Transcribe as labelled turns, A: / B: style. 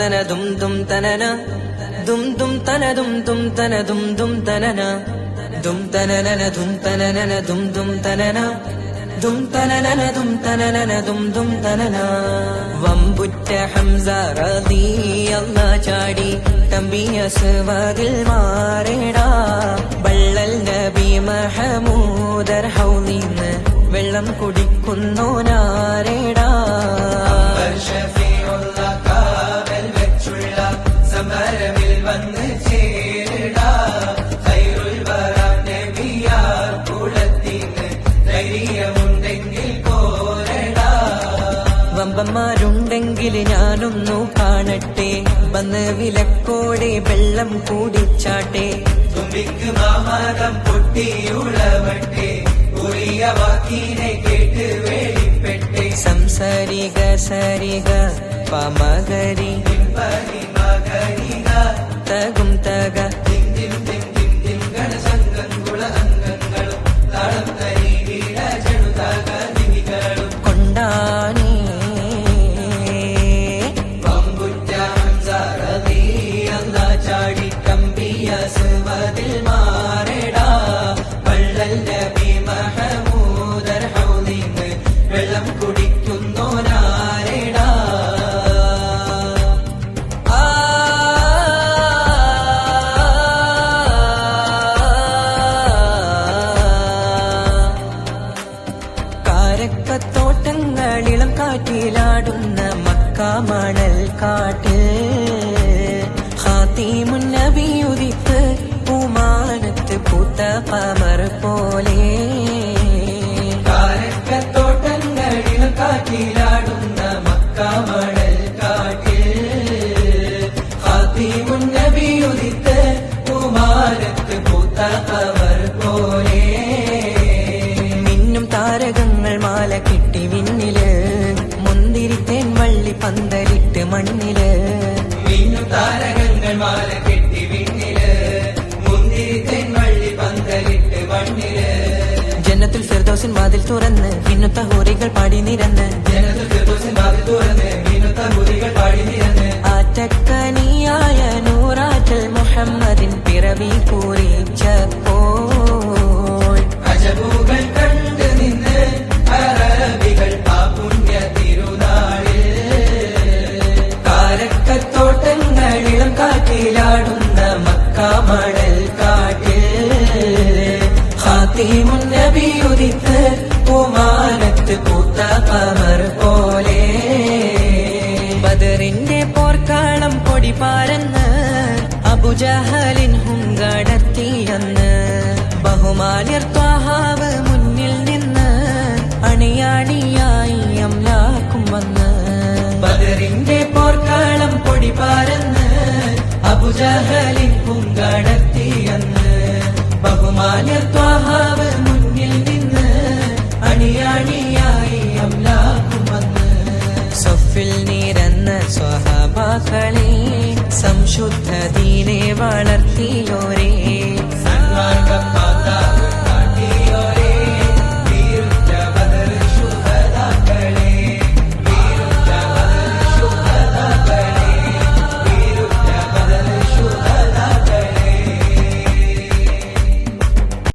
A: തന ദും ദും തനന ദും ദും തന ദും ദും തന ദും ദും തനന ദും തനനന ദും തനനന ദും ദും തനന ദും തനനന ദും തനനന ദും ദും തനന. വമ്പുറ്റ ഹംസ റളിയല്ലാഹു ചാടി തമ്പിയ സ്വാദിൽ മാറേടാ. ബള്ളൽ നബി മഹമൂദർ ഹൗലിന്ന് വെള്ളം കുടിക്കുന്നു നാരേടാ. കാവൽ വെച്ചുള്ള സമരമിൽ വന്ന് ചേരടാ. ഖൈറുൽ വറ നബിയാർ കുളത്തിന് ധൈര്യമുണ്ടെങ്കിൽ പോരടാ. വമ്പന്മാരുണ്ടെങ്കിൽ ഞാനൊന്നു കാണട്ടെ, വന്ന് വിലക്കോടെ വെള്ളം കൂടിച്ചാട്ടെ. തുമ്പിക്ക് മാമാകം പൊട്ടിയുളവട്ടെ, ഉറിയ വാക്കിനെ കേട്ട് വേളിപ്പെട്ടെ. സംസരിക സരിക പമകരി മകരിക തകും തക ഗണസംഘങ്കുള അംഗങ്ങളും താളം തരി വീഴണുതക ദിവികളും കൊണ്ടാനേ. വമ്പുറ്റ ഹംസ റളിയല്ലാഹു ചാടി കമ്പിയ സ്വാദിൽ മാറേടാ. വള്ളൽ നബി മഹമൂദർ ഹൗലിന്ന് വെള്ളം കുടിക്കുന്നു നാരേടാ. കാരക്കത്തോട്ടങ്ങളിളം കാറ്റിലാടുന്ന മക്ക മണൽ കാട്ട്. ഖാതിമുൻ നബി ഉദിത്ത് പൂമാനത്ത് പൂത്ത ഖമർ പോലെ. കാരക്കത്തോട്ടങ്ങളിളം കാറ്റിലാടുന്ന മക്ക മണൽ കാട്ട്. ഖാതിമുൻ നബി ഉദിത്ത് പൂമാനത്ത് പൂത്ത ഖമർ പോലെ. മിന്നും താരകങ്ങൾ മാല കെട്ടി വിണ്ണില്, മുന്തിരിത്തേൻ വള്ളി പന്തലിട്ട് മണ്ണില്. മിന്നും താരകങ്ങൾ മാല കെട്ടി വിണ്ണില്, മുന്തിരിത്തേൻ വള്ളി പന്തലിട്ട് മണ്ണില്. ജന്നത്തുൽ ഫിർദൗസിൻ വാതിൽ തുറന്ന് വിണ്ണുത്ത ഹൂറികൾ പാടി നിരന്ന്. ജന്നത്തുൽ ഫിർദൗസിൻ വാതിൽ തുറന്ന് വിണ്ണുത്ത ഹൂറികൾ പാടി നിരന്ന്. ആറ്റക്കനിയായ നൂറാറ്റൽ മുഹമ്മദിൻ പിറവി കുറിച്ചപ്പോൾ അജബുകൾ കണ്ട് നിന്ന് അറബികൾ ആ പുണ്യ തിരുനാളിൽ. കാരക്കത്തോട്ടങ്ങളിളം കാറ്റിലാടുന്ന മക്ക മണൽ കാട്ടിൽ. ഖാതിമുൻ നബി ഉദിത്ത് പൂമാനത്ത് പൂത്ത ഖമർ പോലെ. ബദറിന്റെ പോർക്കാളം പൊടി പാരന്ന് അബുജഹലിൻ ഹുങ്കടത്തിയെന്ന്. ബഹുമാന്യർ ത്വാഹാവ് മുന്നിൽ നിന്ന് അണിയാണിയായി അംലാക്കും വന്ന്. ബദറിന്റെ പോർക്കാളം പൊടി പാരന്ന് അബുജഹലിൻ ഹുങ്കടത്തിയെന്ന്. ബഹുമാന്യർ ത്വാഹാവ് മുന്നിൽ നിന്ന് അണിയാണിയായി അംലാക്കും വന്ന്. സഫിൽ നിരന്ന സ്വഹാബാക്കളെ സംശുദ്ധ ദീനെ വളർത്തിയോരേ. സന്മാർഗം